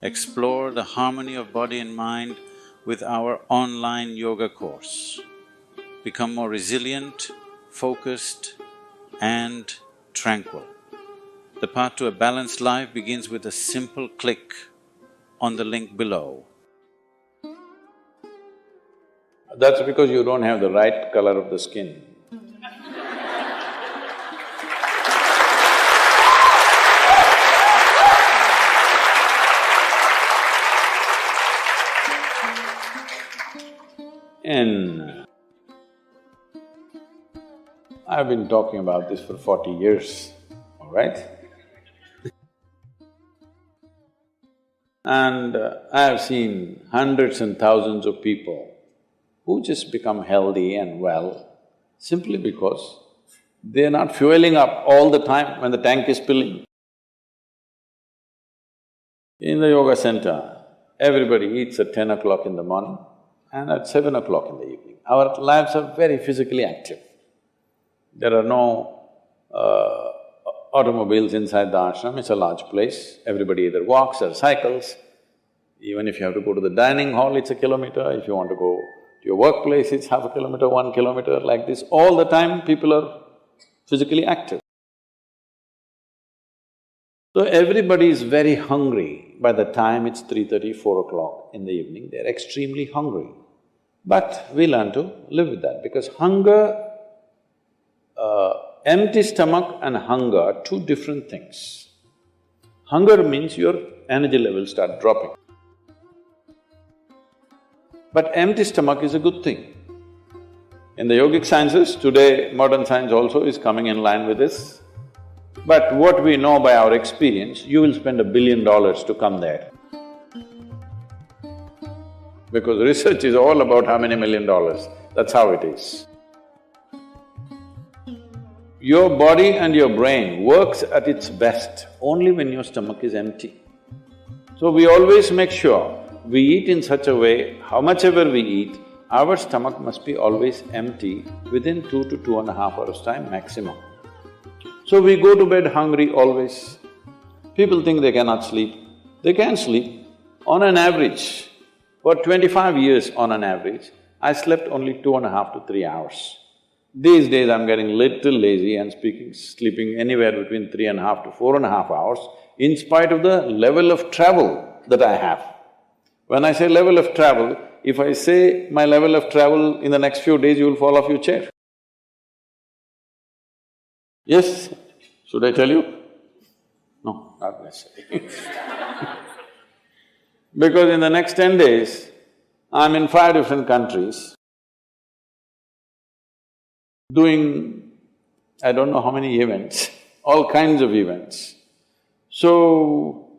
explore the harmony of body and mind with our online yoga course. Become more resilient, focused and tranquil. The path to a balanced life begins with a simple click on the link below. That's because you don't have the right color of the skin. And I've been talking about this for 40 years, all right? And I have seen hundreds and thousands of people who just become healthy and well simply because they're not fueling up all the time when the tank is filling. In the yoga center, everybody eats at 10 o'clock in the morning and at 7 o'clock in the evening. Our lives are very physically active. There are no automobiles inside the ashram, it's a large place. Everybody either walks or cycles. Even if you have to go to the dining hall, it's a kilometer. If you want to go to your workplace, it's half a kilometer, 1 kilometer, like this. All the time, people are physically active. So everybody is very hungry. By the time it's 3:30, 4 o'clock in the evening, they're extremely hungry. But we learn to live with that because hunger, empty stomach and hunger are two different things. Hunger means your energy levels start dropping. But empty stomach is a good thing. In the yogic sciences, today modern science also is coming in line with this. But what we know by our experience, you will spend $1 billion to come there. Because research is all about how many $1 million, that's how it is. Your body and your brain works at its best only when your stomach is empty. So we always make sure we eat in such a way, how much ever we eat, our stomach must be always empty within 2 to 2.5 hours time maximum. So we go to bed hungry always. People think they cannot sleep. They can sleep. On an average, for 25 years on an average, I slept only 2.5 to 3 hours. These days I'm getting little lazy and sleeping anywhere between 3.5 to 4.5 hours in spite of the level of travel that I have. When I say level of travel, if I say my level of travel in the next few days, you will fall off your chair. Yes? Should I tell you? No, not necessarily. Because in the next 10 days, I'm in 5 different countries doing I don't know how many events, all kinds of events. So,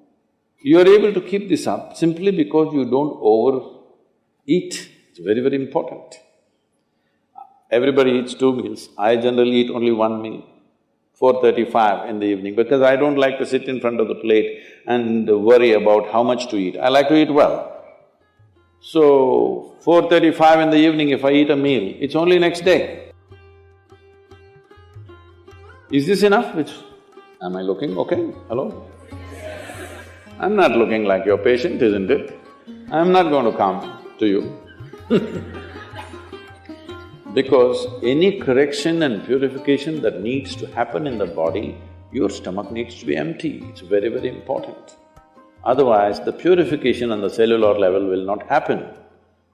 you're able to keep this up simply because you don't overeat. It's very, very important. Everybody eats 2 meals. I generally eat only 1 meal, 4:35 in the evening, because I don't like to sit in front of the plate and worry about how much to eat. I like to eat well. So, 4:35 in the evening, if I eat a meal, it's only next day. Is this enough? Am I looking okay? Hello? I'm not looking like your patient, isn't it? I'm not going to come to you because any correction and purification that needs to happen in the body, your stomach needs to be empty, it's very, very important. Otherwise, the purification on the cellular level will not happen.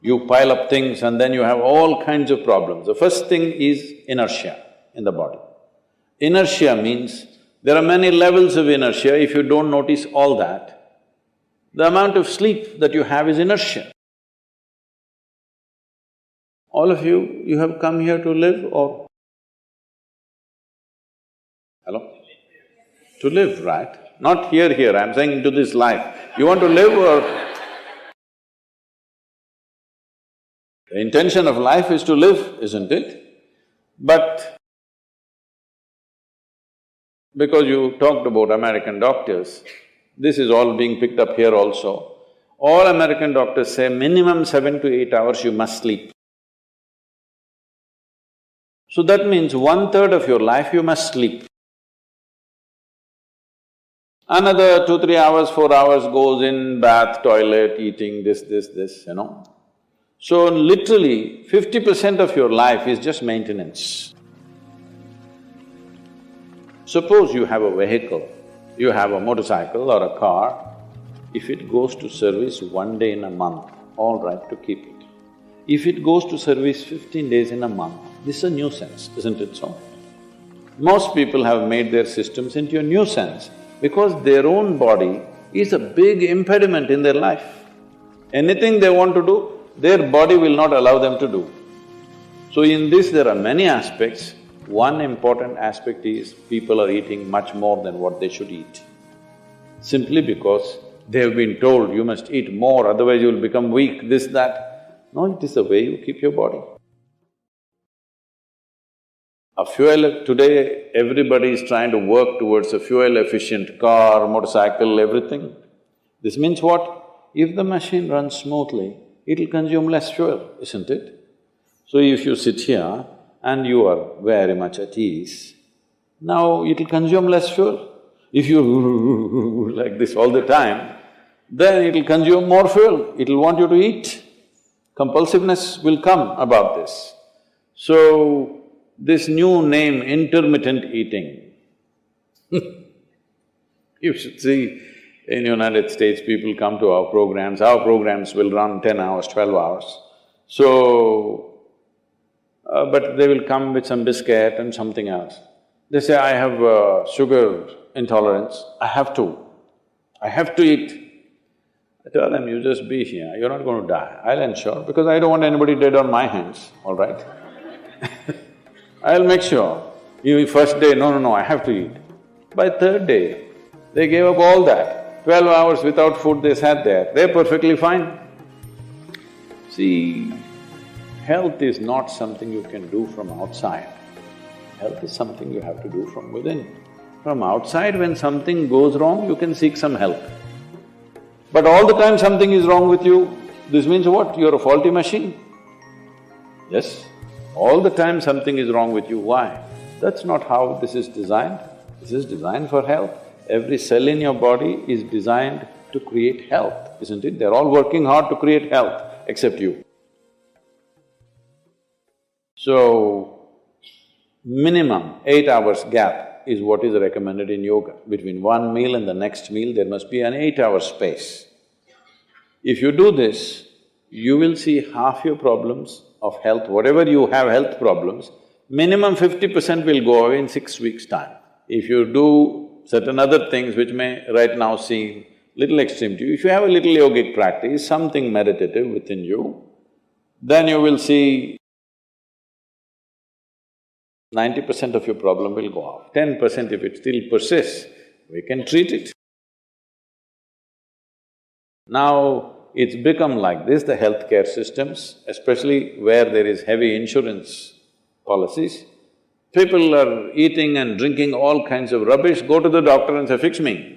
You pile up things and then you have all kinds of problems. The first thing is inertia in the body. Inertia means there are many levels of inertia. If you don't notice all that, the amount of sleep that you have is inertia. All of you have come here to live or… Hello? To live, right? Not here, I'm saying into this life. You want to live or… The intention of life is to live, isn't it? But because you talked about American doctors, this is all being picked up here also. All American doctors say minimum 7 to 8 hours you must sleep. So that means 1/3 of your life you must sleep. Another 2-3 hours, 4 hours goes in bath, toilet, eating, this. So literally, 50% of your life is just maintenance. Suppose you have a vehicle, you have a motorcycle or a car, if it goes to service 1 day in a month, all right to keep it. If it goes to service 15 days in a month, this is a nuisance, isn't it so? Most people have made their systems into a nuisance because their own body is a big impediment in their life. Anything they want to do, their body will not allow them to do. So in this there are many aspects. One important aspect is people are eating much more than what they should eat. Simply because they have been told, you must eat more, otherwise you will become weak, this, that. No, it is the way you keep your body. A fuel… Today, everybody is trying to work towards a fuel-efficient car, motorcycle, everything. This means what? If the machine runs smoothly, it'll consume less fuel, isn't it? So if you sit here and you are very much at ease, now it'll consume less fuel. If you like this all the time, then it'll consume more fuel, it'll want you to eat. Compulsiveness will come about this. So, this new name, intermittent eating, you should see in United States, people come to our programs will run 10 hours, 12 hours. So, but they will come with some biscuit and something else. They say, I have sugar intolerance, I have to eat. I tell them, you just be here, you're not going to die, I'll ensure, because I don't want anybody dead on my hands, all right? I'll make sure. You first day, no, I have to eat. By third day, they gave up all that. 12 hours without food they sat there, they're perfectly fine. See, health is not something you can do from outside. Health is something you have to do from within. From outside, when something goes wrong, you can seek some help. But all the time something is wrong with you, this means what? You're a faulty machine. Yes? All the time something is wrong with you, why? That's not how this is designed. This is designed for health. Every cell in your body is designed to create health, isn't it? They're all working hard to create health, except you. So, minimum 8 hours gap is what is recommended in yoga. Between one meal and the next meal, there must be an 8-hour space. If you do this, you will see half your problems of health, whatever you have health problems, minimum 50% will go away in 6 weeks' time. If you do certain other things which may right now seem little extreme to you, if you have a little yogic practice, something meditative within you, then you will see 90% of your problem will go off. 10% if it still persists, we can treat it. Now, it's become like this, the healthcare systems, especially where there is heavy insurance policies. People are eating and drinking all kinds of rubbish, go to the doctor and say, fix me.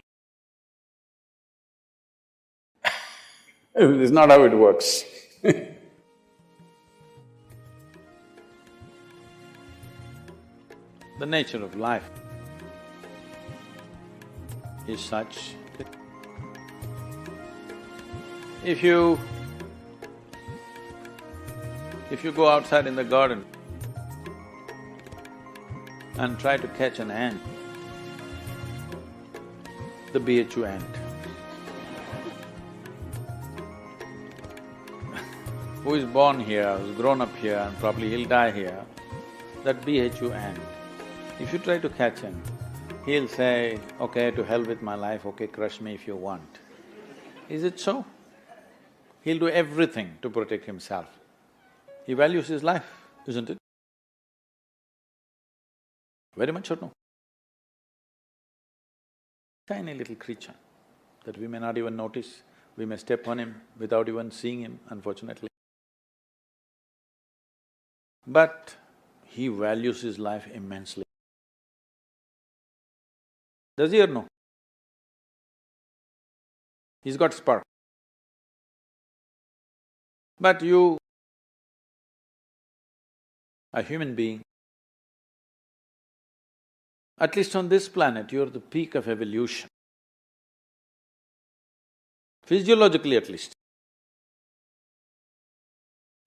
This is not how it works. The nature of life is such that if you go outside in the garden and try to catch an ant, the BHU ant, who is born here, who's grown up here and probably he'll die here, that BHU ant, if you try to catch him, he'll say, okay, to hell with my life, okay, crush me if you want. Is it so? He'll do everything to protect himself. He values his life, isn't it? Very much or no? Tiny little creature that we may not even notice, we may step on him without even seeing him, unfortunately. But he values his life immensely. Does he or no? He's got spark. But you, a human being, at least on this planet, you're the peak of evolution. physiologically at least.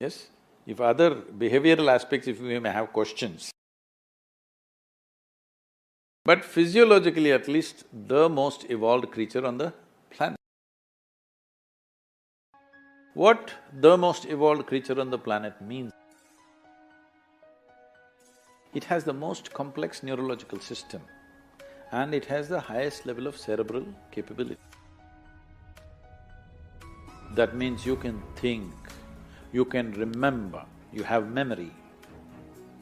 Yes? If other behavioral aspects, if we may have questions. But physiologically at least, the most evolved creature on the planet. What the most evolved creature on the planet means? It has the most complex neurological system and it has the highest level of cerebral capability. That means you can think, you can remember, you have memory.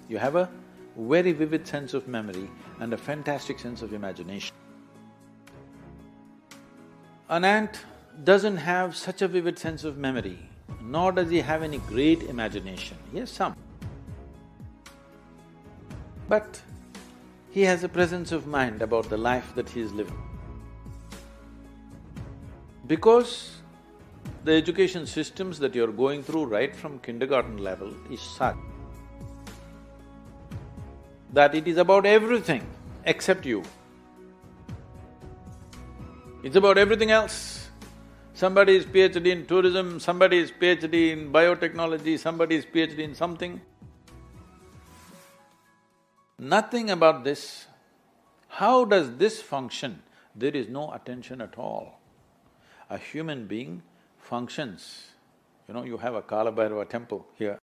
You have a very vivid sense of memory and a fantastic sense of imagination. An ant doesn't have such a vivid sense of memory, nor does he have any great imagination. He has some. But he has a presence of mind about the life that he is living. Because the education systems that you're going through right from kindergarten level is such that it is about everything except you. It's about everything else. Somebody is PhD in tourism, somebody is PhD in biotechnology, somebody is PhD in something. Nothing about this. How does this function? There is no attention at all. A human being functions. You have a Kala Bhairava temple here.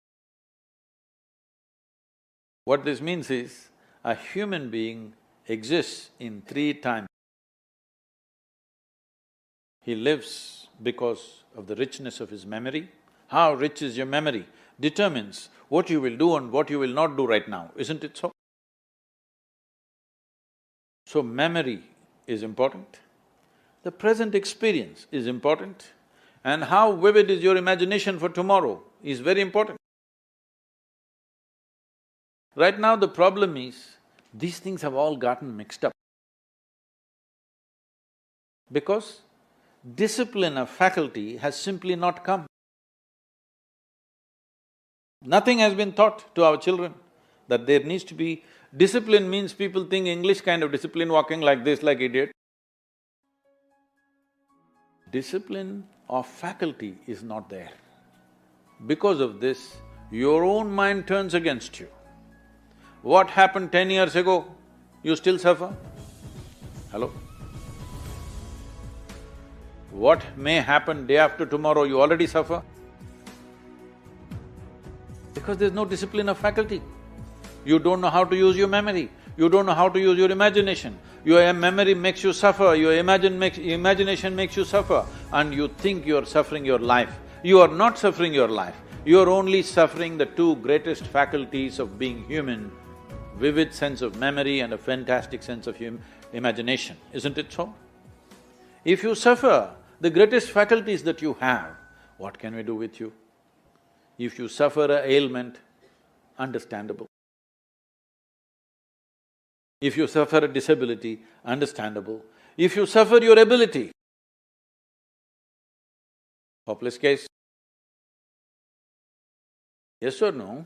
What this means is, a human being exists in 3 times. He lives because of the richness of his memory. How rich is your memory determines what you will do and what you will not do right now, isn't it so? So memory is important, the present experience is important, and how vivid is your imagination for tomorrow is very important. Right now the problem is, these things have all gotten mixed up. Because discipline of faculty has simply not come. Nothing has been taught to our children that there needs to be… Discipline means people think English kind of discipline, walking like this like idiot. Discipline of faculty is not there. Because of this, your own mind turns against you. What happened 10 years ago, you still suffer? Hello? What may happen day after tomorrow, you already suffer? Because there's no discipline of faculty. You don't know how to use your memory, you don't know how to use your imagination. Your memory makes you suffer, your imagination makes you suffer, and you think you're suffering your life. You are not suffering your life, you're only suffering the 2 greatest faculties of being human, vivid sense of memory and a fantastic sense of imagination, isn't it so? If you suffer the greatest faculties that you have, what can we do with you? If you suffer an ailment, understandable. If you suffer a disability, understandable. If you suffer your ability, hopeless case. Yes or no?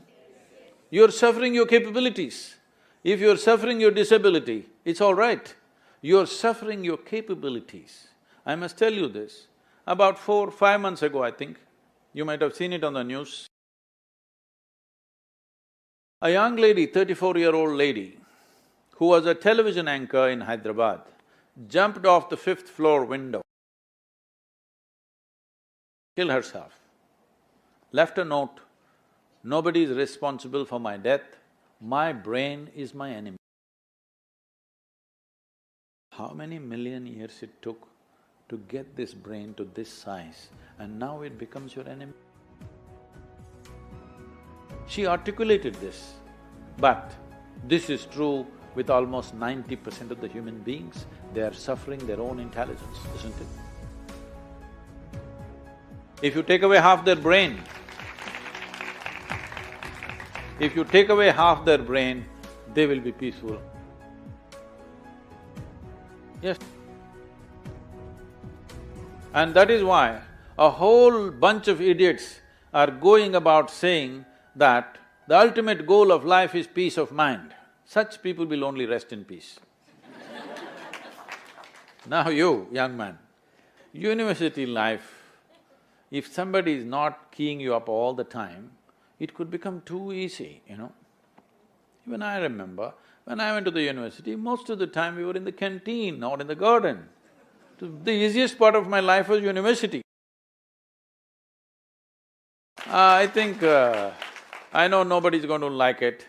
You're suffering your capabilities. If you're suffering your disability, it's all right. You're suffering your capabilities. I must tell you this, about 4, 5 months ago, I think, you might have seen it on the news. A young lady, 34-year-old lady, who was a television anchor in Hyderabad, jumped off the 5th floor window, killed herself, left a note, "Nobody is responsible for my death, my brain is my enemy." How many million years it took to get this brain to this size, and now it becomes your enemy? She articulated this, but this is true with almost 90% of the human beings. They are suffering their own intelligence, isn't it? If you take away half their brain, if you take away half their brain, they will be peaceful. Yes. And that is why a whole bunch of idiots are going about saying that the ultimate goal of life is peace of mind. Such people will only rest in peace. Now you, young man, University life, if somebody is not keying you up all the time, it could become too easy, you know. Even I remember, when I went to the university, most of the time we were in the canteen or in the garden. The easiest part of my life was university. I think, I know nobody's going to like it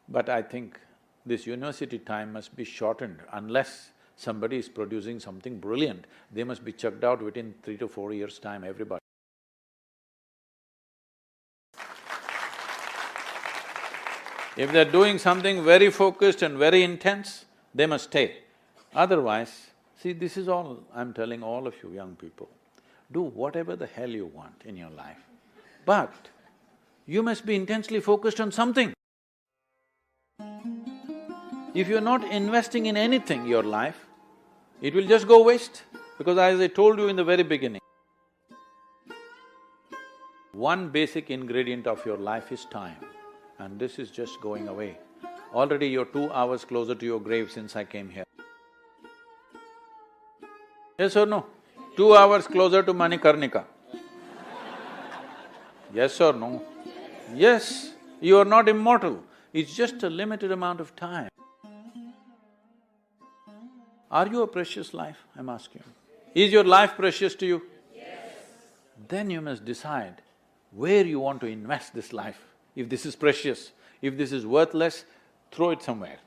but I think this university time must be shortened unless somebody is producing something brilliant. They must be chucked out within 3 to 4 years' time, everybody. If they're doing something very focused and very intense, they must stay. Otherwise, see, this is all I'm telling all of you young people. Do whatever the hell you want in your life, but you must be intensely focused on something. If you're not investing in anything, your life, it will just go waste. Because as I told you in the very beginning, one basic ingredient of your life is time, and this is just going away. Already you're 2 hours closer to your grave since I came here. Yes or no? 2 hours closer to Manikarnika. Yes or no? Yes, you are not immortal, it's just a limited amount of time. Are you a precious life, I'm asking you? Is your life precious to you? Yes. Then you must decide where you want to invest this life. If this is precious, if this is worthless, throw it somewhere.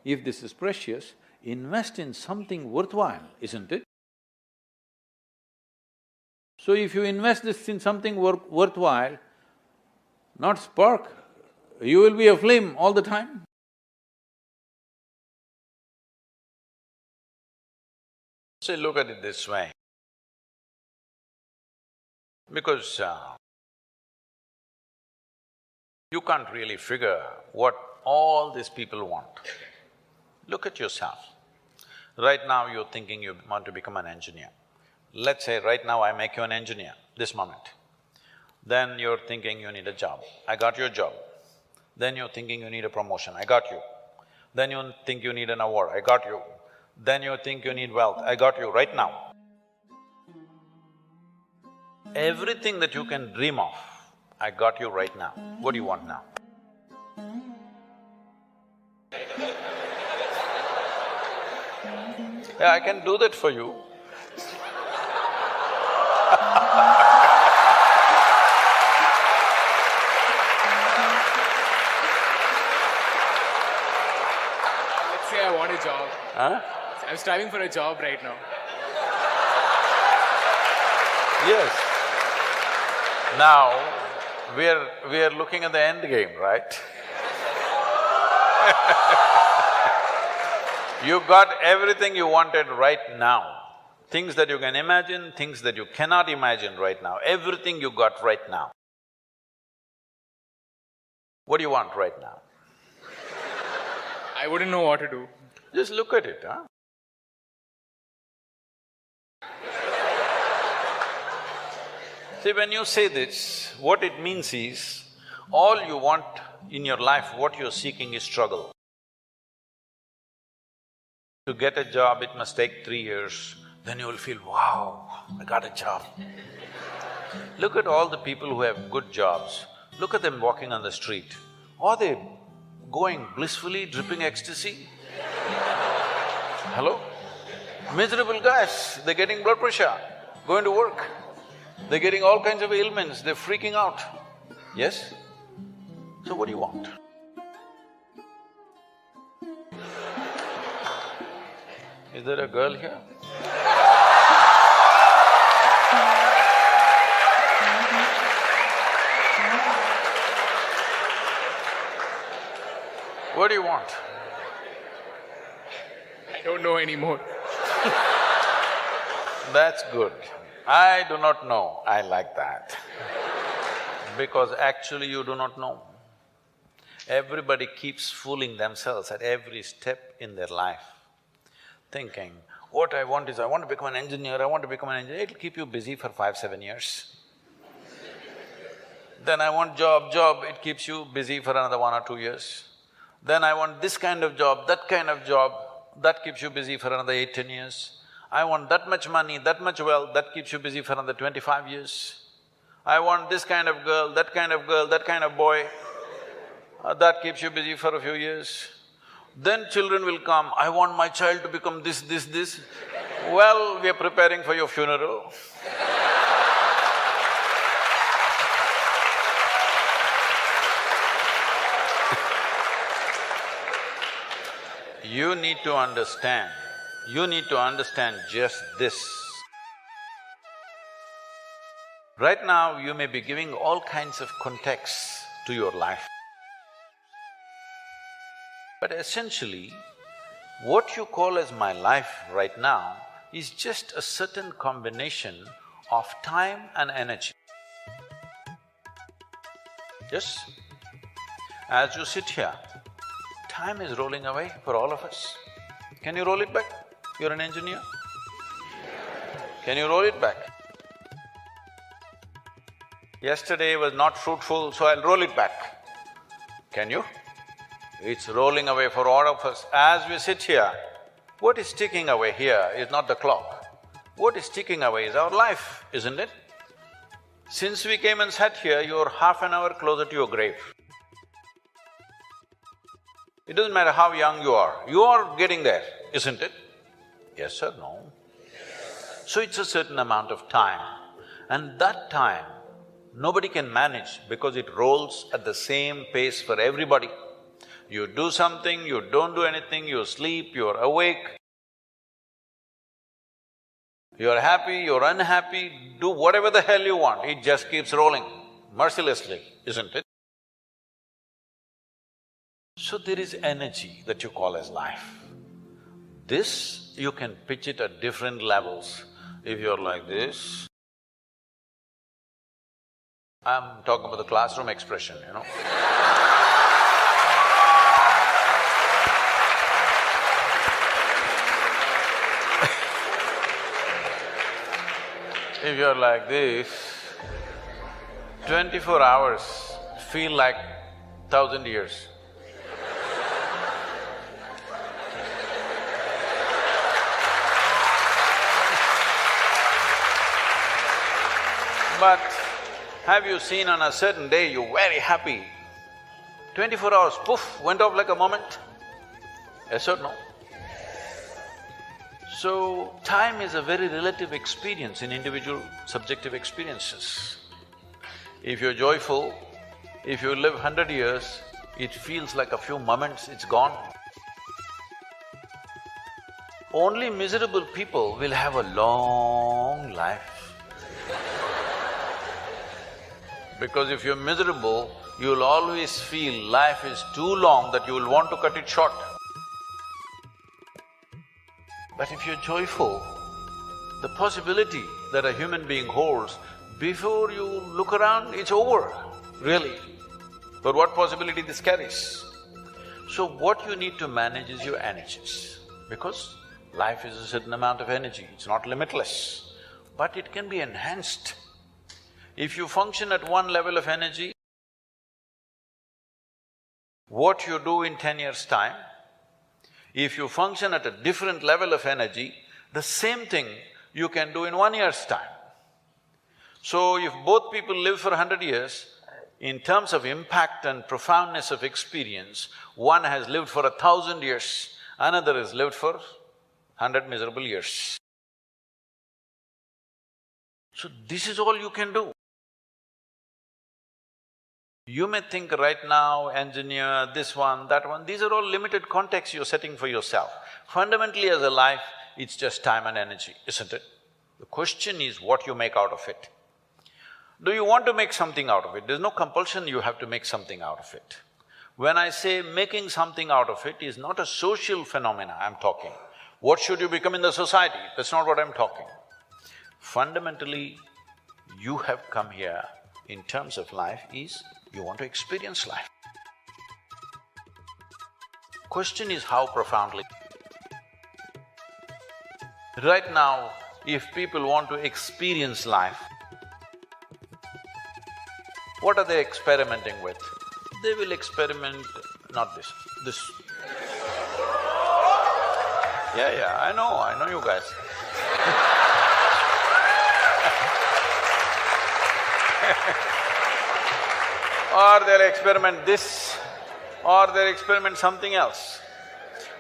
If this is precious, invest in something worthwhile, isn't it? So if you invest this in something worthwhile, not spark, you will be a flame all the time. See, look at it this way. Because you can't really figure what all these people want. Look at yourself. Right now you're thinking you want to become an engineer. Let's say right now I make you an engineer, this moment. Then you're thinking you need a job, I got your job. Then you're thinking you need a promotion, I got you. Then you think you need an award, I got you. Then you think you need wealth, I got you right now. Everything that you can dream of, I got you right now. What do you want now? Yeah, I can do that for you. Let's say I want a job. Huh? I'm striving for a job right now. Yes. Now, we're looking at the end game, right? You got everything you wanted right now. Things that you can imagine, things that you cannot imagine right now, everything you got right now. What do you want right now? I wouldn't know what to do. Just look at it, huh? See, when you say this, what it means is, all you want in your life, what you're seeking is struggle. To get a job, it must take 3 years, then you will feel, wow, I got a job. Look at all the people who have good jobs, look at them walking on the street. Are they going blissfully, dripping ecstasy? Hello? Miserable guys, they're getting blood pressure, going to work. They're getting all kinds of ailments, they're freaking out. Yes? So what do you want? Is there a girl here? What do you want? I don't know anymore. That's good. I do not know, I like that. Because actually you do not know. Everybody keeps fooling themselves at every step in their life, thinking, what I want is, I want to become an engineer, I want to become an engineer, it'll keep you busy for 5-7 years. Then I want job, it keeps you busy for another 1 or 2 years. Then I want this kind of job, that kind of job, that keeps you busy for another 8-10 years. I want that much money, that much wealth, that keeps you busy for another 25 years. I want this kind of girl, that kind of girl, that kind of boy, that keeps you busy for a few years. Then children will come, I want my child to become this, this, this. Well, we are preparing for your funeral. You need to understand just this. Right now, you may be giving all kinds of contexts to your life. But essentially, what you call as my life right now is just a certain combination of time and energy. Yes? As you sit here, time is rolling away for all of us. Can you roll it back? You're an engineer. Can you roll it back? Yesterday was not fruitful, so I'll roll it back. Can you? It's rolling away for all of us. As we sit here, what is ticking away here is not the clock. What is ticking away is our life, isn't it? Since we came and sat here, you're half an hour closer to your grave. It doesn't matter how young you are getting there, isn't it? Yes or no? So it's a certain amount of time, and that time nobody can manage because it rolls at the same pace for everybody. You do something, you don't do anything, you sleep, you're awake. You're happy, you're unhappy, do whatever the hell you want, it just keeps rolling mercilessly, isn't it? So there is energy that you call as life. This, you can pitch it at different levels. If you're like this, I'm talking about the classroom expression, you know. If you're like this, 24 hours feel like 1,000 years. But have you seen on a certain day you're very happy, 24 hours, poof, went off like a moment? Yes or no? So, time is a very relative experience in individual subjective experiences. If you're joyful, if you live 100 years, it feels like a few moments, it's gone. Only miserable people will have a long life. Because if you're miserable, you'll always feel life is too long that you will want to cut it short. But if you're joyful, the possibility that a human being holds, before you look around, it's over, really. But what possibility this carries? So what you need to manage is your energies, because life is a certain amount of energy, it's not limitless, but it can be enhanced. If you function at one level of energy, what you do in 10 years' time, if you function at a different level of energy, the same thing you can do in 1 year's time. So if both people live for 100 years, in terms of impact and profoundness of experience, one has lived for 1,000 years, another has lived for 100 miserable years. So this is all you can do. You may think right now, engineer, this one, that one, these are all limited contexts you're setting for yourself. Fundamentally as a life, it's just time and energy, isn't it? The question is what you make out of it. Do you want to make something out of it? There's no compulsion you have to make something out of it. When I say making something out of it is not a social phenomena I'm talking. What should you become in the society? That's not what I'm talking. Fundamentally, you have come here in terms of life is you want to experience life. Question is how profoundly. Right now, if people want to experience life, what are they experimenting with? They will experiment… not this, this. Yeah, I know you guys. Or they'll experiment this, or they'll experiment something else.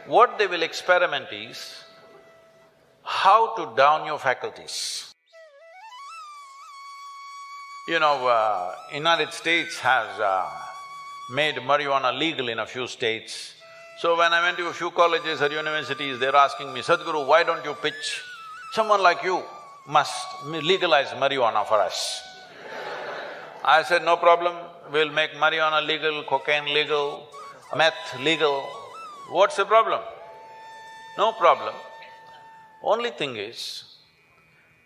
What they will experiment is how to down your faculties. You know, United States has made marijuana legal in a few states. So when I went to a few colleges or universities, they're asking me, Sadhguru, why don't you pitch? Someone like you must legalize marijuana for us. I said, no problem, we'll make marijuana legal, cocaine legal, meth legal. What's the problem? No problem. Only thing is,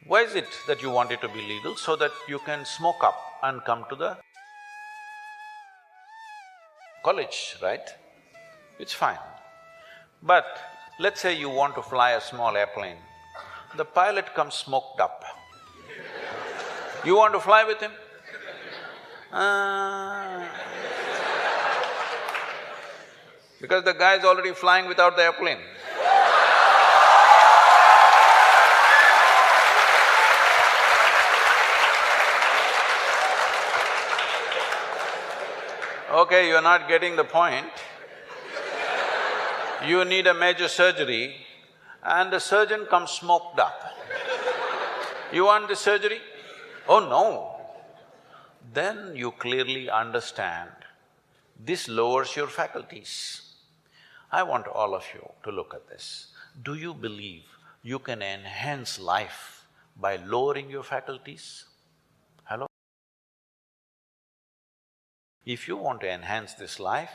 why is it that you want it to be legal? So that you can smoke up and come to the college, right? It's fine. But let's say you want to fly a small airplane, the pilot comes smoked up. You want to fly with him? Because the guy is already flying without the airplane. Okay, you're not getting the point. You need a major surgery and the surgeon comes smoked up. You want the surgery? Oh no. Then you clearly understand this lowers your faculties. I want all of you to look at this. Do you believe you can enhance life by lowering your faculties? Hello? If you want to enhance this life,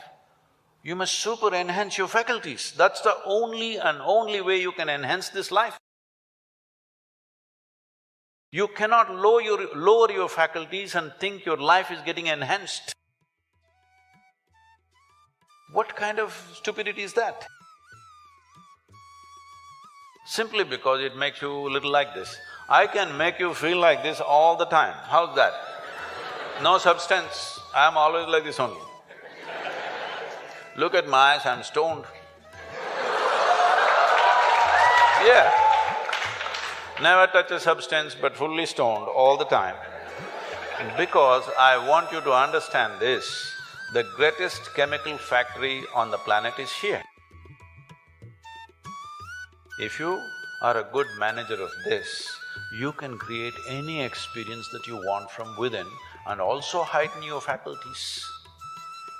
you must super enhance your faculties. That's the only and only way you can enhance this life. You cannot lower your faculties and think your life is getting enhanced. What kind of stupidity is that? Simply because it makes you a little like this. I can make you feel like this all the time. How's that? No substance, I'm always like this only. Look at my eyes, I'm stoned. Yeah. Never touch a substance but fully stoned all the time. Because I want you to understand this, the greatest chemical factory on the planet is here. If you are a good manager of this, you can create any experience that you want from within and also heighten your faculties.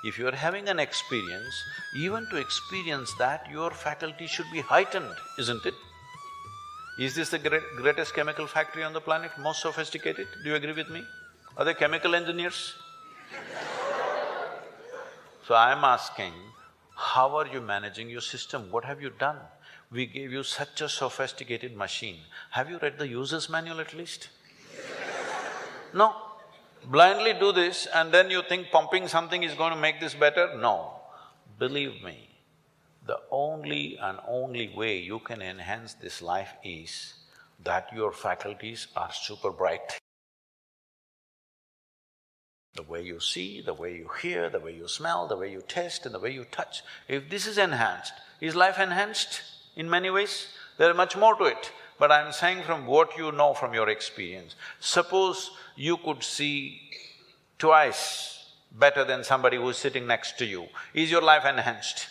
If you are having an experience, even to experience that, your faculty should be heightened, isn't it? Is this the greatest chemical factory on the planet, most sophisticated? Do you agree with me? Are they chemical engineers? So I'm asking, how are you managing your system? What have you done? We gave you such a sophisticated machine. Have you read the user's manual at least? No. Blindly do this and then you think pumping something is going to make this better? No. Believe me, the only and only way you can enhance this life is that your faculties are super bright. The way you see, the way you hear, the way you smell, the way you taste and the way you touch. If this is enhanced, is life enhanced in many ways? There is much more to it, but I'm saying from what you know from your experience. Suppose you could see twice better than somebody who's sitting next to you. Is your life enhanced?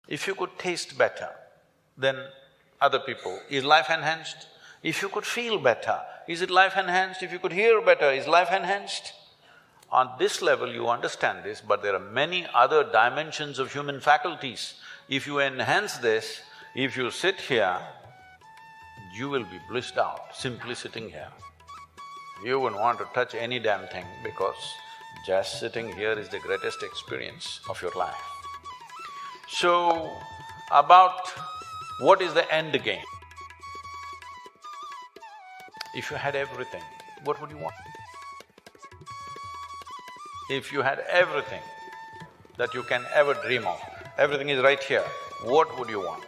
If you could taste better than other people, is life enhanced? If you could feel better, is it life enhanced? If you could hear better, is life enhanced? On this level you understand this, but there are many other dimensions of human faculties. If you enhance this, if you sit here, you will be blissed out simply sitting here. You wouldn't want to touch any damn thing because just sitting here is the greatest experience of your life. So, about what is the end game? If you had everything, what would you want? If you had everything that you can ever dream of, everything is right here, what would you want?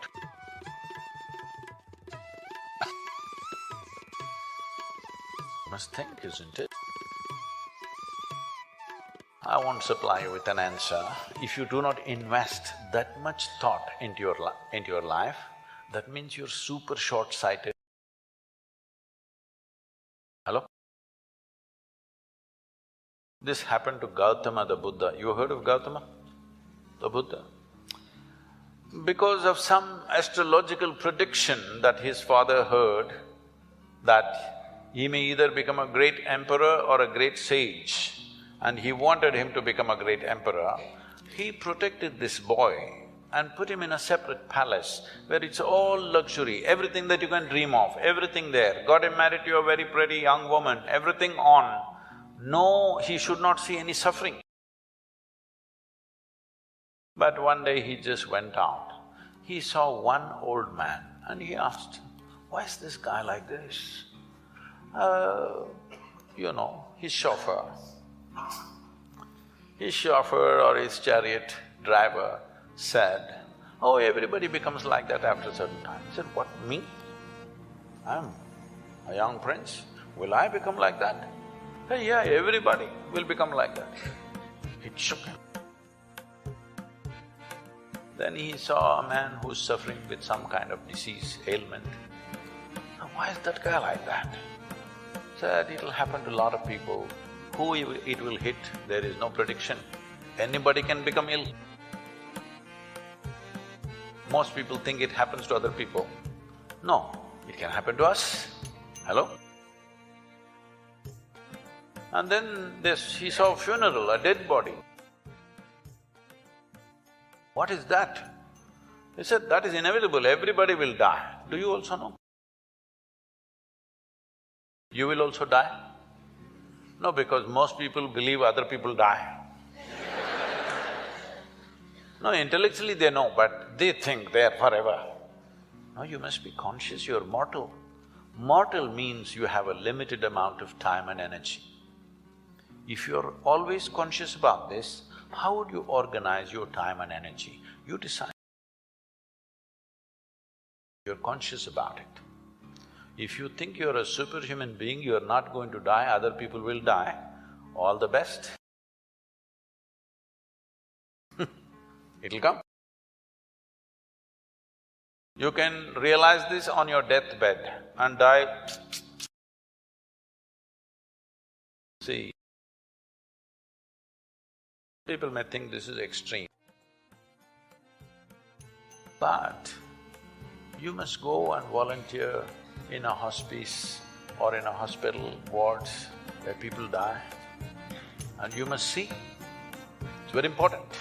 You must think, isn't it? I won't supply you with an answer. If you do not invest that much thought into your life, that means you're super short-sighted. Hello? This happened to Gautama the Buddha. You heard of Gautama the Buddha? Because of some astrological prediction that his father heard, that he may either become a great emperor or a great sage, and he wanted him to become a great emperor, he protected this boy and put him in a separate palace where it's all luxury, everything that you can dream of, everything there. Got him married to a very pretty young woman, everything on. No, he should not see any suffering. But one day he just went out. He saw one old man and he asked, "Why is this guy like this?" His chauffeur. His chauffeur or his chariot driver said, "Oh, everybody becomes like that after a certain time." He said, "What, me? I'm a young prince, will I become like that?" He said, "Yeah, everybody will become like that." It shook him. Then he saw a man who's suffering with some kind of disease, ailment. Now, why is that guy like that? Said, "It'll happen to a lot of people. Who it will hit, there is no prediction. Anybody can become ill." Most people think it happens to other people. No, it can happen to us. Hello? And then he saw a funeral, a dead body. What is that? He said, "That is inevitable, everybody will die. Do you also know? You will also die?" No, because most people believe other people die. No, intellectually they know, but they think they're forever. No, you must be conscious, you're mortal. Mortal means you have a limited amount of time and energy. If you're always conscious about this, how would you organize your time and energy? You decide. You're conscious about it. If you think you're a superhuman being, you're not going to die, other people will die, all the best. It'll come. You can realize this on your deathbed and die. See, people may think this is extreme, but you must go and volunteer in a hospice or in a hospital wards where people die, and you must see. It's very important,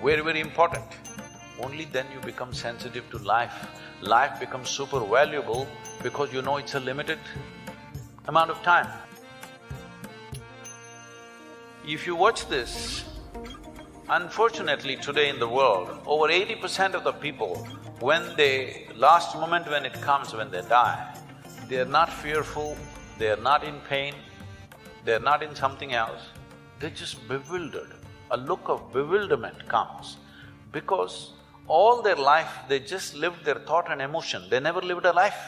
very, very important. Only then you become sensitive to life. Life becomes super valuable because you know it's a limited amount of time. If you watch this, unfortunately today in the world, over 80% of the people, last moment when it comes, when they die, they are not fearful, they are not in pain, they are not in something else, they're just bewildered. A look of bewilderment comes because all their life they just lived their thought and emotion, they never lived a life.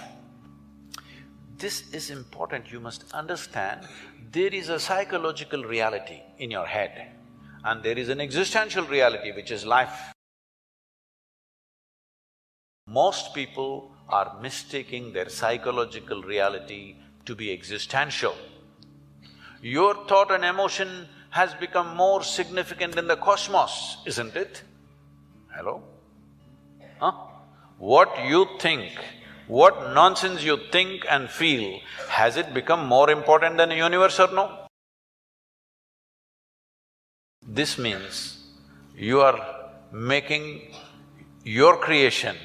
This is important, you must understand, there is a psychological reality in your head and there is an existential reality which is life. Most people are mistaking their psychological reality to be existential. Your thought and emotion has become more significant in the cosmos, isn't it? Hello? Huh? What you think, what nonsense you think and feel, has it become more important than the universe or no? This means you are making your creation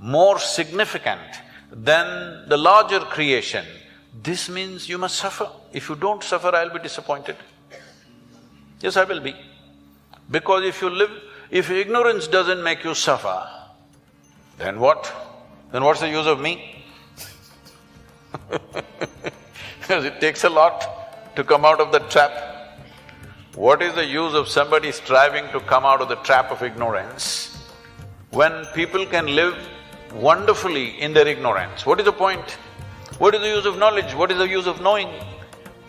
more significant than the larger creation. This means you must suffer. If you don't suffer, I'll be disappointed. Yes, I will be. Because if ignorance doesn't make you suffer, then what? Then what's the use of me? Because it takes a lot to come out of the trap. What is the use of somebody striving to come out of the trap of ignorance when people can live wonderfully in their ignorance? What is the point? What is the use of knowledge? What is the use of knowing?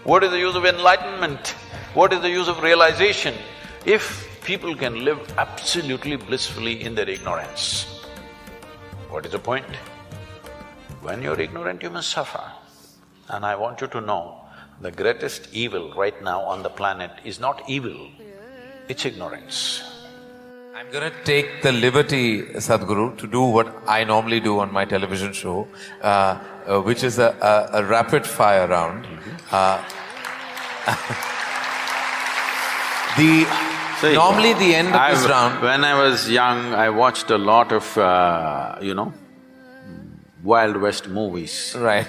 What is the use of enlightenment What is the use of realization if people can live absolutely blissfully in their ignorance? What is the point? When you're ignorant, you must suffer. And I want you to know, the greatest evil right now on the planet is not evil, it's ignorance. I'm gonna take the liberty, Sadhguru, to do what I normally do on my television show, which is a rapid fire round. Normally the end of this round… When I was young, I watched a lot of, Wild West movies. Right.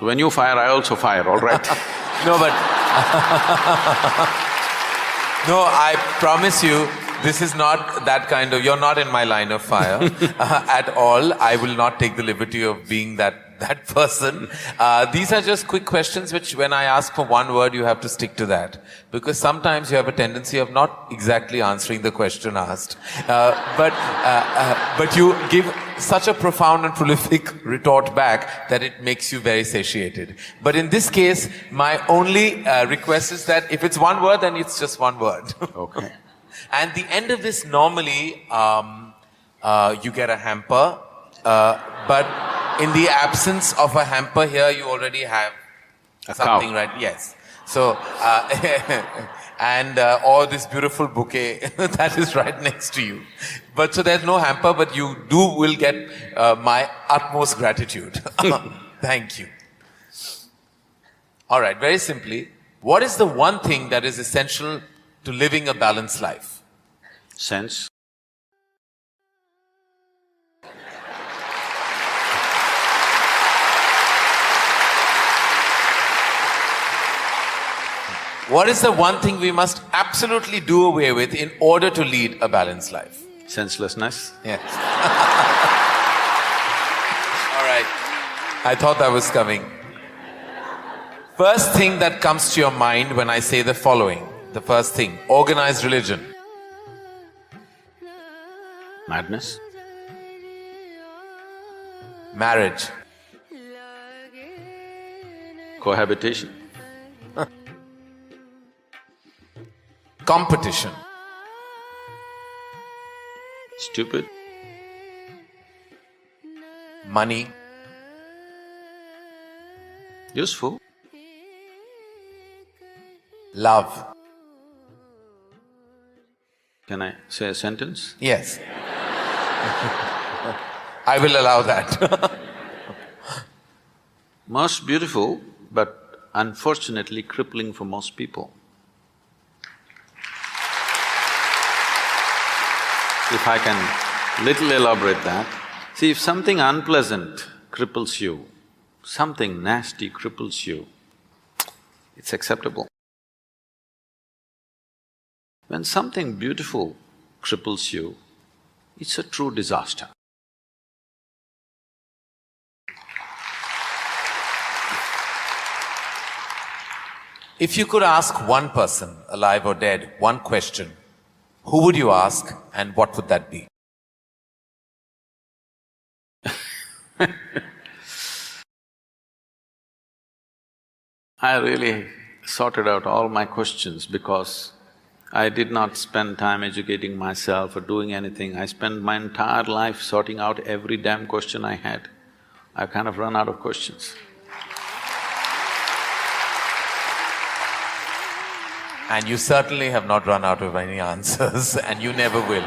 When you fire, I also fire, all right? No, but no, I promise you, this is not that kind of… You're not in my line of fire at all. I will not take the liberty of being that person. These are just quick questions which when I ask for one word, you have to stick to that. Because sometimes you have a tendency of not exactly answering the question asked. But you give such a profound and prolific retort back that it makes you very satiated. But in this case, my only request is that if it's one word, then it's just one word. Okay. And the end of this, normally, you get a hamper, but in the absence of a hamper here, you already have something, right? Yes. So, or this beautiful bouquet that is right next to you. But so there's no hamper, but you will get my utmost gratitude. Thank you. All right, very simply, what is the one thing that is essential to living a balanced life? Sense. What is the one thing we must absolutely do away with in order to lead a balanced life? Senselessness. Yes. All right. I thought that was coming. First thing that comes to your mind when I say the following. The first thing, organized religion. Madness. Marriage. Cohabitation. Competition. Stupid. Money. Useful. Love. Can I say a sentence? Yes. I will allow that. Most beautiful, but unfortunately crippling for most people. If I can little elaborate that, see, if something unpleasant cripples you, something nasty cripples you, it's acceptable. When something beautiful cripples you, it's a true disaster. If you could ask one person, alive or dead, one question, who would you ask and what would that be? I really sorted out all my questions because I did not spend time educating myself or doing anything. I spent my entire life sorting out every damn question I had. I've kind of run out of questions. And you certainly have not run out of any answers, and you never will.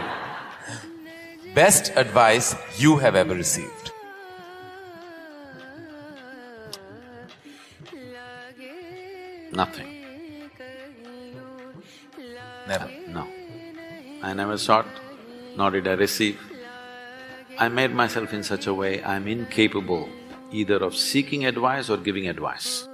Best advice you have ever received? Nothing. Never. No. I never sought, nor did I receive. I made myself in such a way I'm incapable either of seeking advice or giving advice.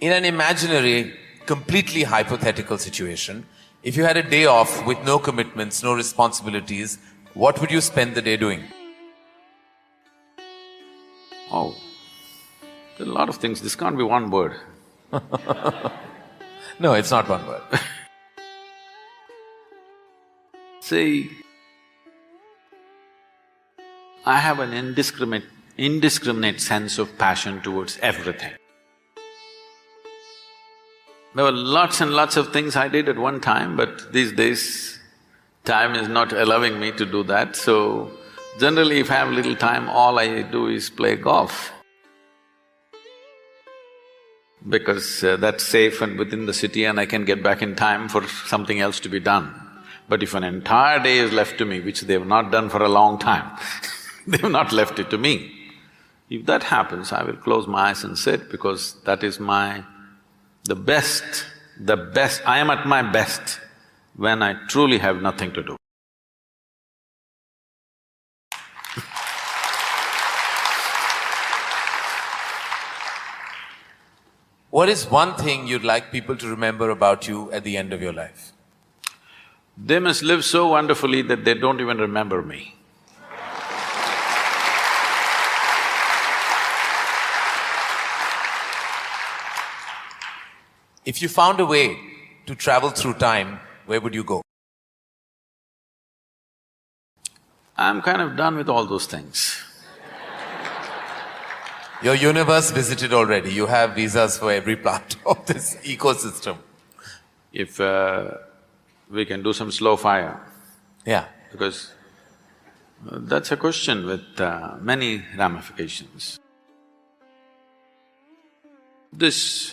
In an imaginary, completely hypothetical situation, if you had a day off with no commitments, no responsibilities, what would you spend the day doing? Oh, there are a lot of things, this can't be one word. No, it's not one word. See, I have an indiscriminate sense of passion towards everything. There were lots and lots of things I did at one time, but these days, time is not allowing me to do that, so generally if I have little time, all I do is play golf. Because that's safe and within the city and I can get back in time for something else to be done. But if an entire day is left to me, which they've not done for a long time, they've not left it to me. If that happens, I will close my eyes and sit because that is the best, I am at my best when I truly have nothing to do. What is one thing you'd like people to remember about you at the end of your life? They must live so wonderfully that they don't even remember me. If you found a way to travel through time, where would you go? I'm kind of done with all those things. Your universe visited already, you have visas for every part of this ecosystem. If we can do some slow fire, Yeah. because that's a question with many ramifications. This,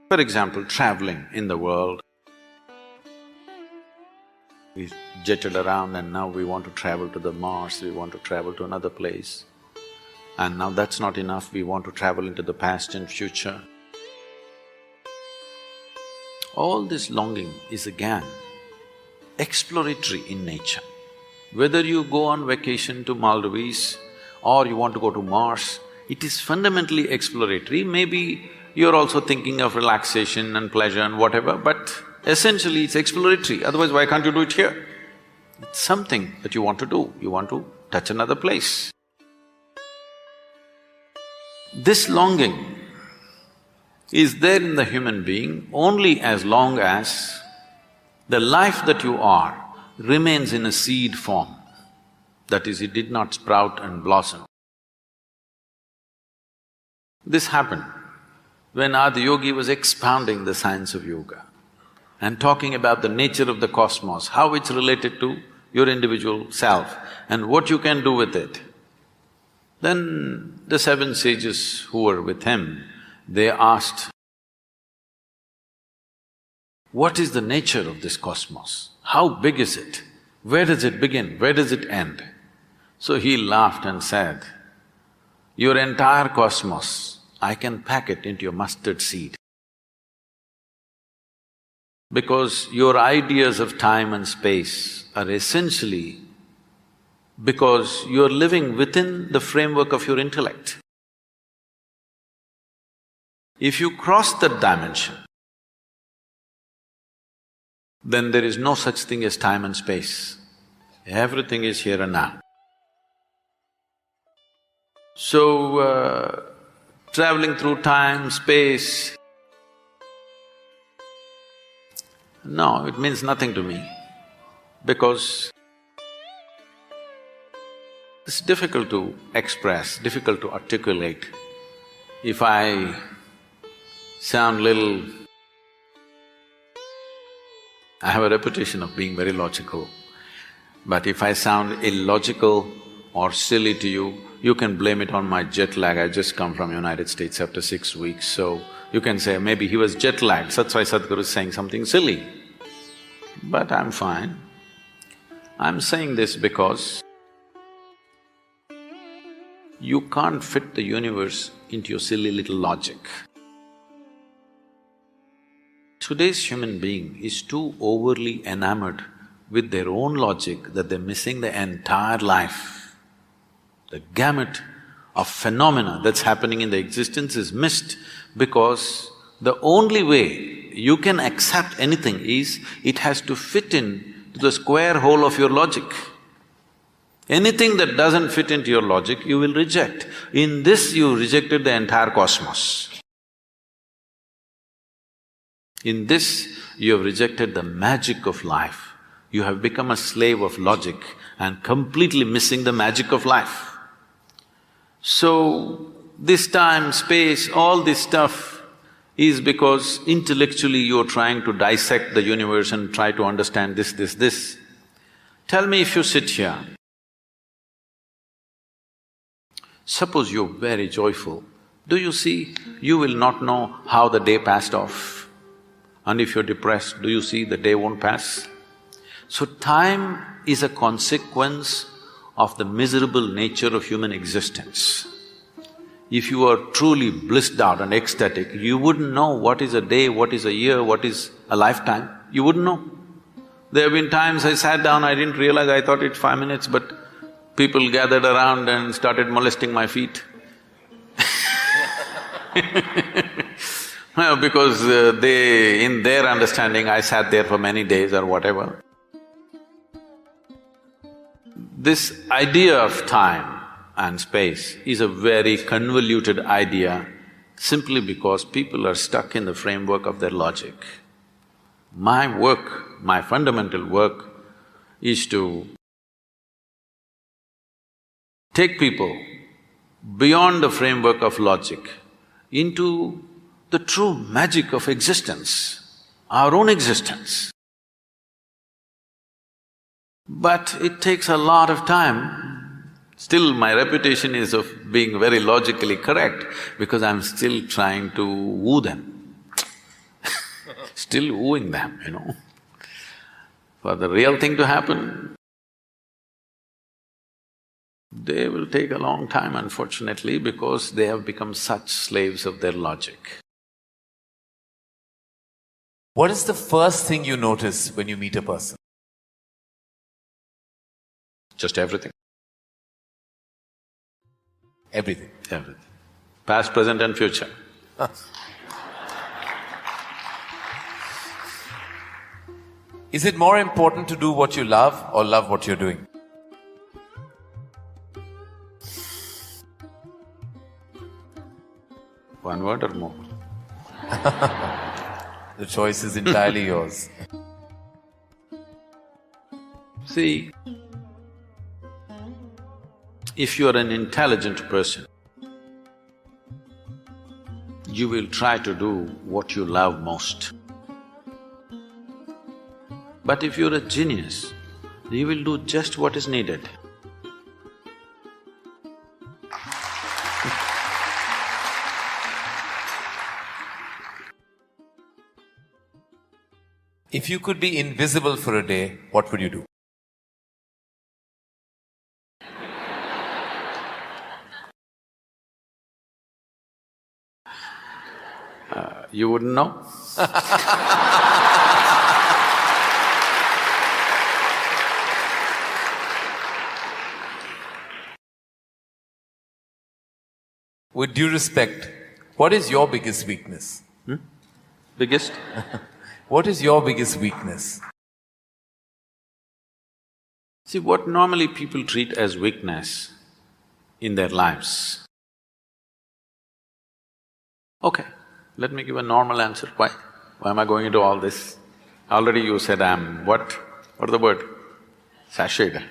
for example, traveling in the world, we jetted around and now we want to travel to the Mars, we want to travel to another place. And now that's not enough, we want to travel into the past and future. All this longing is again exploratory in nature. Whether you go on vacation to Maldives or you want to go to Mars, it is fundamentally exploratory. Maybe you're also thinking of relaxation and pleasure and whatever, but essentially it's exploratory, otherwise why can't you do it here? It's something that you want to do, you want to touch another place. This longing is there in the human being only as long as the life that you are remains in a seed form. That is, it did not sprout and blossom. This happened when Adi Yogi was expounding the science of yoga and talking about the nature of the cosmos, how it's related to your individual self and what you can do with it. Then the seven sages who were with him, they asked, what is the nature of this cosmos? How big is it? Where does it begin? Where does it end? So he laughed and said, your entire cosmos, I can pack it into your mustard seed. Because your ideas of time and space are essentially because you're living within the framework of your intellect. If you cross that dimension, then there is no such thing as time and space. Everything is here and now. So, traveling through time, space, no, it means nothing to me because it's difficult to express, difficult to articulate. If I sound little… I have a reputation of being very logical, but if I sound illogical or silly to you, you can blame it on my jet lag. I just come from United States after 6 weeks, so you can say maybe he was jet lagged, that's why Sadhguru is saying something silly. But I'm fine. I'm saying this because you can't fit the universe into your silly little logic. Today's human being is too overly enamored with their own logic that they're missing the entire life. The gamut of phenomena that's happening in the existence is missed because the only way you can accept anything is it has to fit in to the square hole of your logic. Anything that doesn't fit into your logic, you will reject. In this, you rejected the entire cosmos. In this, you have rejected the magic of life. You have become a slave of logic and completely missing the magic of life. So, this time, space, all this stuff is because intellectually you're trying to dissect the universe and try to understand this. Tell me if you sit here, suppose you're very joyful, do you see, you will not know how the day passed off. And if you're depressed, do you see the day won't pass? So time is a consequence of the miserable nature of human existence. If you are truly blissed out and ecstatic, you wouldn't know what is a day, what is a year, what is a lifetime, you wouldn't know. There have been times I sat down, I didn't realize, I thought it's 5 minutes, but people gathered around and started molesting my feet. Well, because in their understanding, I sat there for many days or whatever. This idea of time and space is a very convoluted idea simply because people are stuck in the framework of their logic. My work, my fundamental work is to take people beyond the framework of logic into the true magic of existence, our own existence. But it takes a lot of time. Still, my reputation is of being very logically correct because I'm still trying to woo them. Still wooing them, you know. For the real thing to happen, they will take a long time, unfortunately, because they have become such slaves of their logic. What is the first thing you notice when you meet a person? Just everything. Everything. Everything. Past, present and future. Is it more important to do what you love or love what you're doing? One word or more? The choice is entirely yours. See, if you are an intelligent person, you will try to do what you love most. But if you're a genius, you will do just what is needed. If you could be invisible for a day, what would you do? You wouldn't know? With due respect, what is your biggest weakness? Biggest? What is your biggest weakness? See, what normally people treat as weakness in their lives. Okay, let me give a normal answer. Why? Why am I going into all this? Already you said I'm what? What's the word? Sashayed.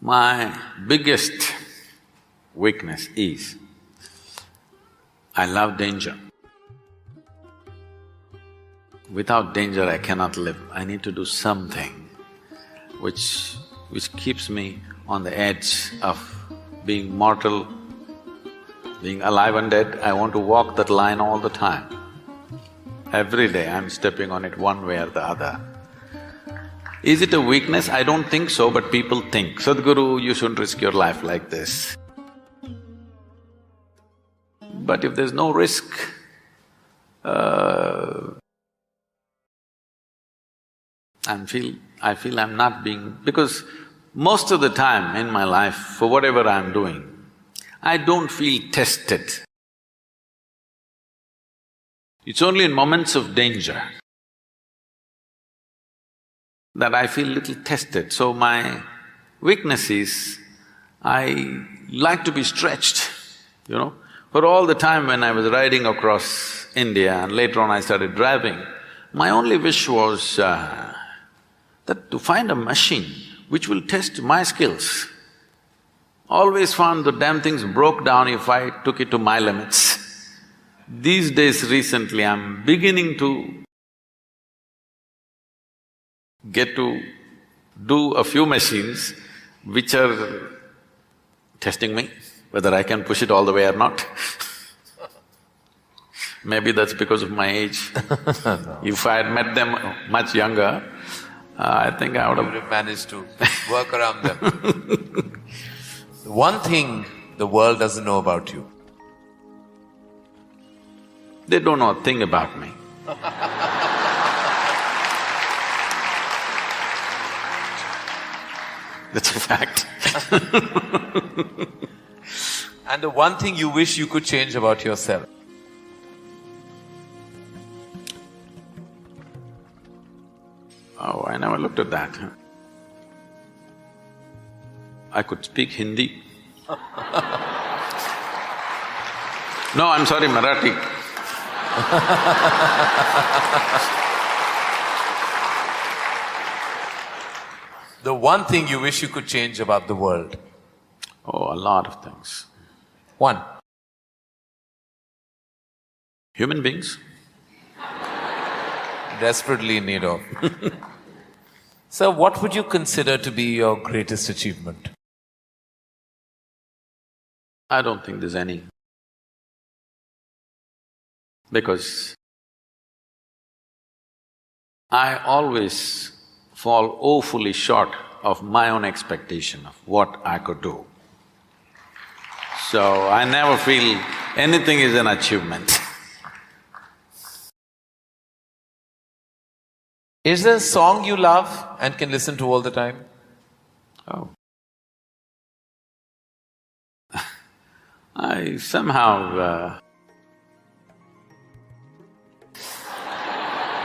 My biggest weakness is, I love danger. Without danger, I cannot live. I need to do something which keeps me on the edge of being mortal, being alive and dead. I want to walk that line all the time. Every day I'm stepping on it one way or the other. Is it a weakness? I don't think so, but people think, Sadhguru, you shouldn't risk your life like this. But if there's no risk, I feel I'm not being… because most of the time in my life, for whatever I'm doing, I don't feel tested. It's only in moments of danger that I feel little tested. So my weakness is, I like to be stretched, you know. For all the time when I was riding across India and later on I started driving, My only wish was that to find a machine which will test my skills. Always found the damn things broke down if I took it to my limits. These days recently, I'm beginning to get to do a few machines which are testing me, whether I can push it all the way or not. Maybe that's because of my age. No. If I had met them much younger, I think I would have managed to work around them. One thing the world doesn't know about you. They don't know a thing about me. That's a fact. And the one thing you wish you could change about yourself? Oh, I never looked at that. I could speak Hindi. No, I'm sorry, Marathi. The one thing you wish you could change about the world? Oh, a lot of things. One. Human beings. Desperately in need of. So what would you consider to be your greatest achievement? I don't think there's any. Because I always fall woefully short of my own expectation of what I could do. So I never feel anything is an achievement. Is there a song you love and can listen to all the time? Oh. I somehow…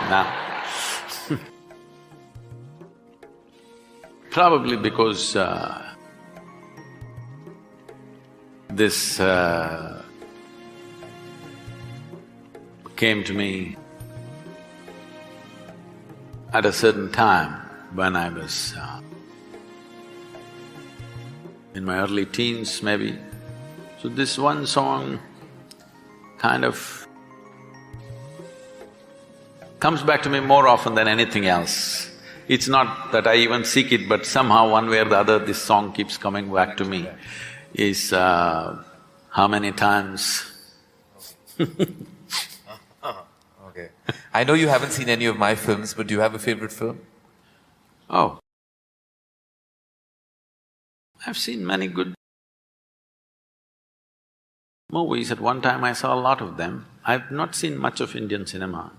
Now, probably because this came to me at a certain time when I was in my early teens maybe. So this one song kind of comes back to me more often than anything else. It's not that I even seek it, but somehow one way or the other this song keeps coming back to me. Is how many times Okay. I know you haven't seen any of my films, but do you have a favorite film? Oh. I've seen many good movies. At one time I saw a lot of them. I've not seen much of Indian cinema,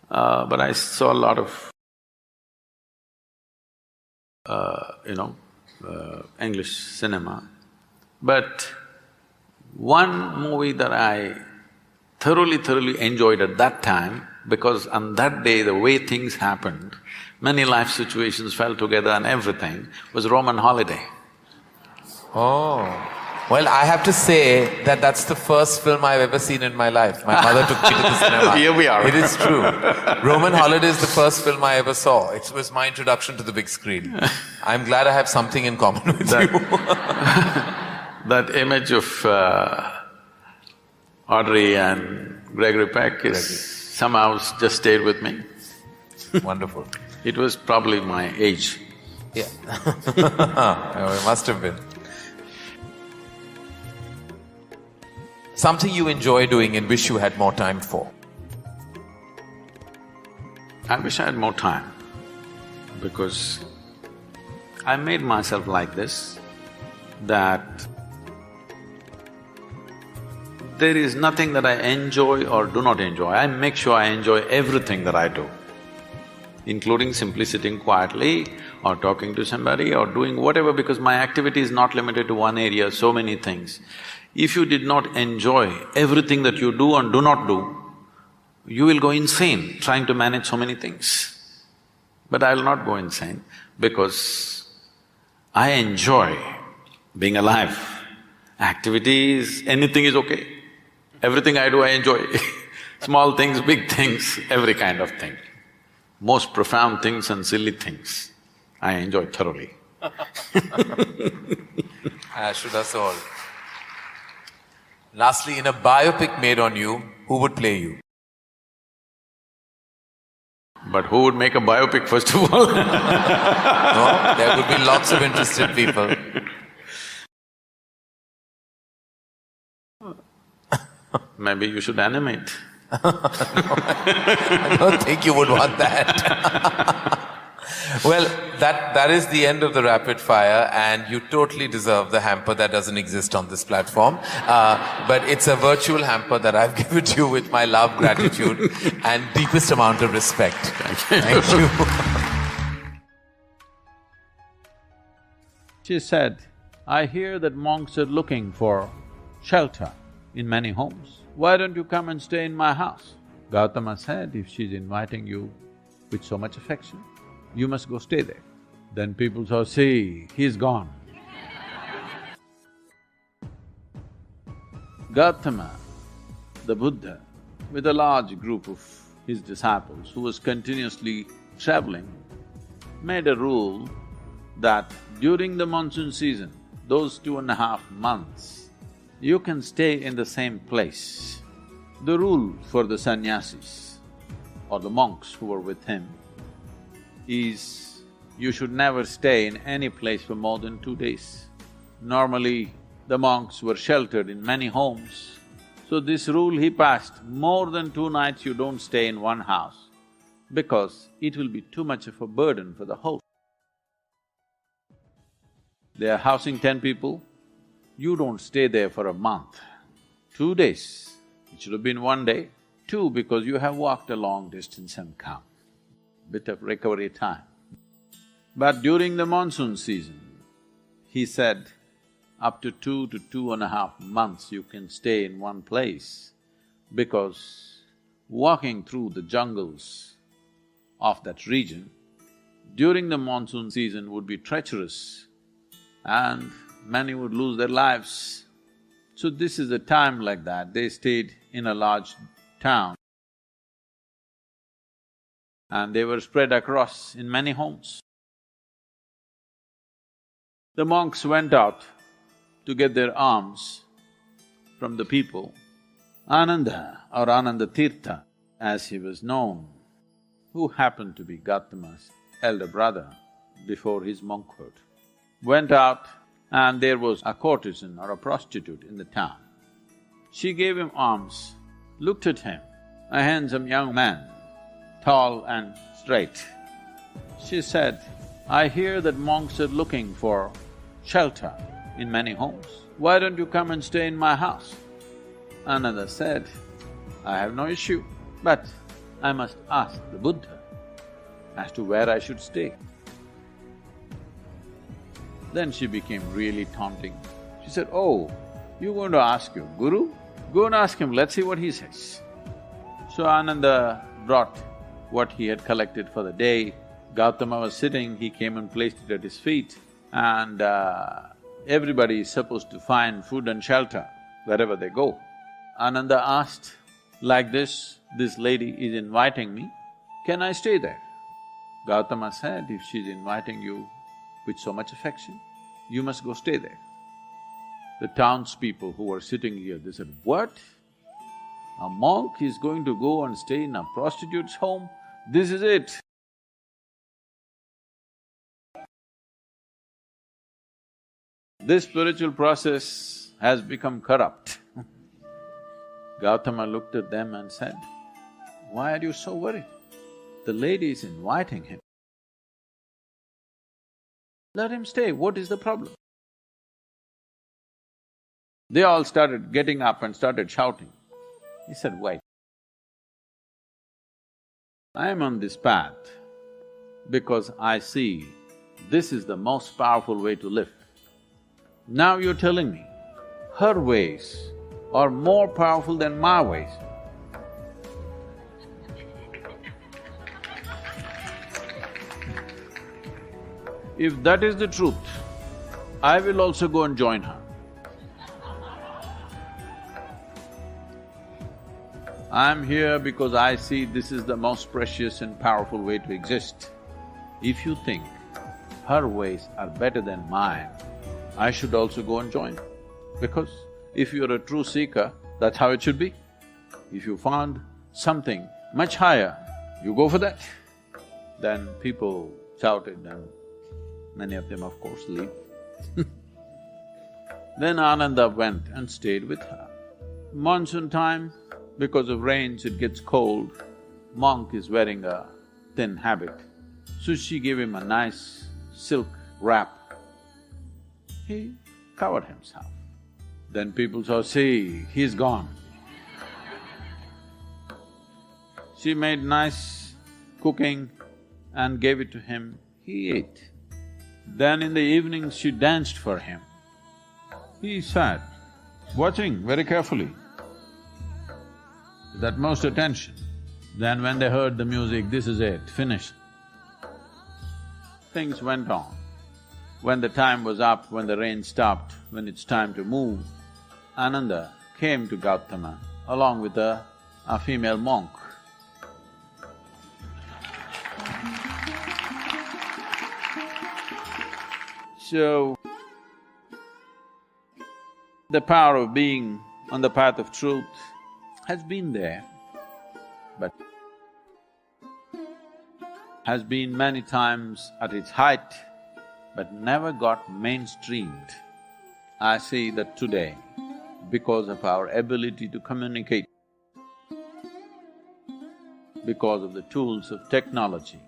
but I saw a lot of English cinema. But one movie that I thoroughly enjoyed at that time, because on that day the way things happened, many life situations fell together and everything, was Roman Holiday. Oh. Well, I have to say that that's the first film I've ever seen in my life. My mother took me to the cinema. Here we are. It is true. Roman Holiday is the first film I ever saw. It was my introduction to the big screen. I'm glad I have something in common with you. That image of Audrey and Gregory Peck is somehow just stayed with me. Wonderful. It was probably my age. Yeah. Oh, it must have been. Something you enjoy doing and wish you had more time for? I wish I had more time, because I made myself like this, that there is nothing that I enjoy or do not enjoy. I make sure I enjoy everything that I do, including simply sitting quietly or talking to somebody or doing whatever, because my activity is not limited to one area, so many things. If you did not enjoy everything that you do and do not do, you will go insane trying to manage so many things. But I will not go insane, because I enjoy being alive. Activities, anything is okay. Everything I do, I enjoy. Small things, big things, every kind of thing. Most profound things and silly things, I enjoy thoroughly. Should us all. Lastly, in a biopic made on you, who would play you? But who would make a biopic first of all? No, there would be lots of interested people. Maybe you should animate. I don't think you would want that. Well, that is the end of the rapid fire, and you totally deserve the hamper that doesn't exist on this platform. But it's a virtual hamper that I've given to you with my love, gratitude, and deepest amount of respect. Thank you. She said, I hear that monks are looking for shelter in many homes. Why don't you come and stay in my house? Gautama said, if she's inviting you with so much affection, you must go stay there. Then people saw, see, he's gone. Gautama, the Buddha, with a large group of his disciples who was continuously traveling, made a rule that during the monsoon season, those 2.5 months, you can stay in the same place. The rule for the sannyasis or the monks who were with him is you should never stay in any place for more than 2 days. Normally, the monks were sheltered in many homes. So this rule he passed, more than 2 nights you don't stay in one house because it will be too much of a burden for the host. They are housing 10 people, you don't stay there for a month. 2 days, it should have been 1 day. 2, because you have walked a long distance and come. Bit of recovery time. But during the monsoon season, he said, up to 2 to 2.5 months you can stay in one place because walking through the jungles of that region during the monsoon season would be treacherous and many would lose their lives. So this is a time like that, they stayed in a large town and they were spread across in many homes. The monks went out to get their alms from the people. Ananda or Ananda Tirtha, as he was known, who happened to be Gautama's elder brother before his monkhood, went out and there was a courtesan or a prostitute in the town. She gave him alms, looked at him, a handsome young man, tall and straight. She said, I hear that monks are looking for shelter in many homes. Why don't you come and stay in my house? Another said, I have no issue, but I must ask the Buddha as to where I should stay. Then she became really taunting. She said, oh, you're going to ask your guru? Go and ask him, let's see what he says. So Ananda brought what he had collected for the day. Gautama was sitting, he came and placed it at his feet, and everybody is supposed to find food and shelter wherever they go. Ananda asked, like this lady is inviting me, can I stay there? Gautama said, if she's inviting you with so much affection, you must go stay there. The townspeople who were sitting here, they said, what? A monk is going to go and stay in a prostitute's home? This is it. This spiritual process has become corrupt. Gautama looked at them and said, why are you so worried? The lady is inviting him. Let him stay, what is the problem? They all started getting up and started shouting. He said, wait. I am on this path because I see this is the most powerful way to live. Now you're telling me, her ways are more powerful than my ways. If that is the truth, I will also go and join her. I'm here because I see this is the most precious and powerful way to exist. If you think her ways are better than mine, I should also go and join. Because if you're a true seeker, that's how it should be. If you found something much higher, you go for that. Then people shouted and many of them of course leave. Then Ananda went and stayed with her. Monsoon time, because of rains it gets cold, monk is wearing a thin habit. So she gave him a nice silk wrap. He covered himself. Then people saw, see, he's gone. She made nice cooking and gave it to him, he ate. Then in the evening she danced for him. He sat, watching very carefully, with utmost attention. Then when they heard the music, this is it, finished. Things went on. When the time was up, when the rain stopped, when it's time to move, Ananda came to Gautama along with a female monk. So, the power of being on the path of truth has been there, but has been many times at its height, but never got mainstreamed. I see that today, because of our ability to communicate, because of the tools of technology,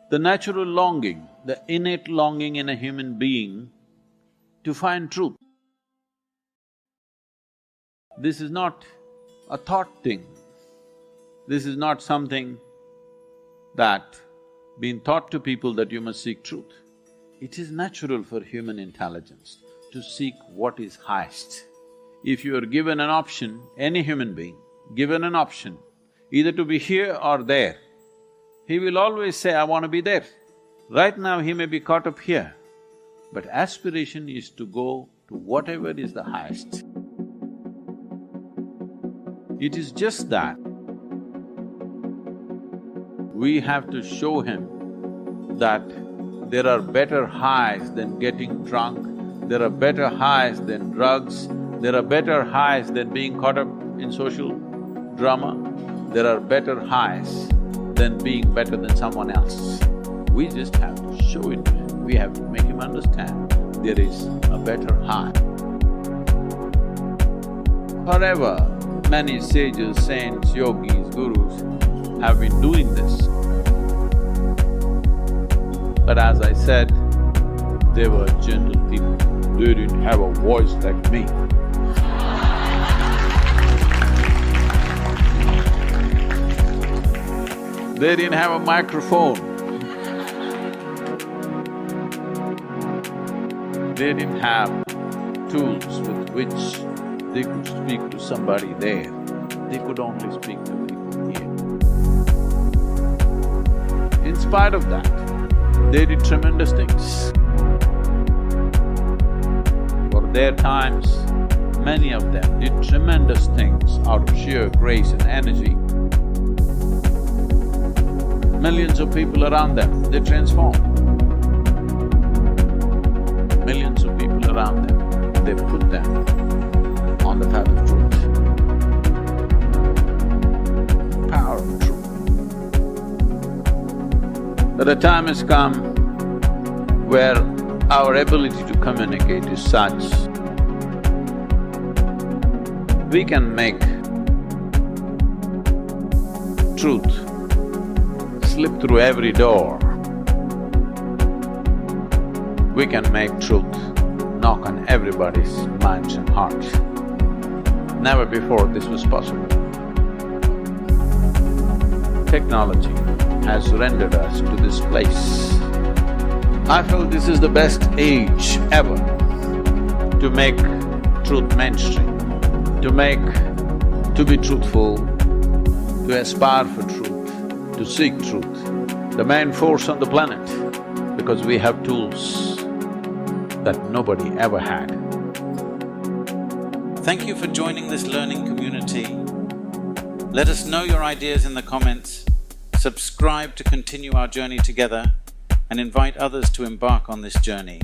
the natural longing, the innate longing in a human being to find truth. This is not a thought thing. This is not something that been taught to people that you must seek truth. It is natural for human intelligence to seek what is highest. If you are given an option, any human being, given an option, either to be here or there, he will always say, I want to be there. Right now he may be caught up here, but aspiration is to go to whatever is the highest. It is just that we have to show him that there are better highs than getting drunk, there are better highs than drugs, there are better highs than being caught up in social drama, there are better highs than being better than someone else. We just have to show it to him, we have to make him understand there is a better high. Forever, many sages, saints, yogis, gurus have been doing this. But as I said, they were gentle people, they didn't have a voice like me. They didn't have a microphone. They didn't have tools with which they could speak to somebody there. They could only speak to people here. In spite of that, they did tremendous things. For their times, many of them did tremendous things out of sheer grace and energy. Millions of people around them, they transformed. Millions of people around them, they put them on the path of truth. Power of truth. But the time has come where our ability to communicate is such, we can make truth slip through every door. We can make truth knock on everybody's minds and hearts. Never before this was possible. Technology has rendered us to this place. I feel this is the best age ever to make truth mainstream, to be truthful, to aspire for truth, to seek truth, the main force on the planet, because we have tools that nobody ever had. Thank you for joining this learning community. Let us know your ideas in the comments, subscribe to continue our journey together, and invite others to embark on this journey.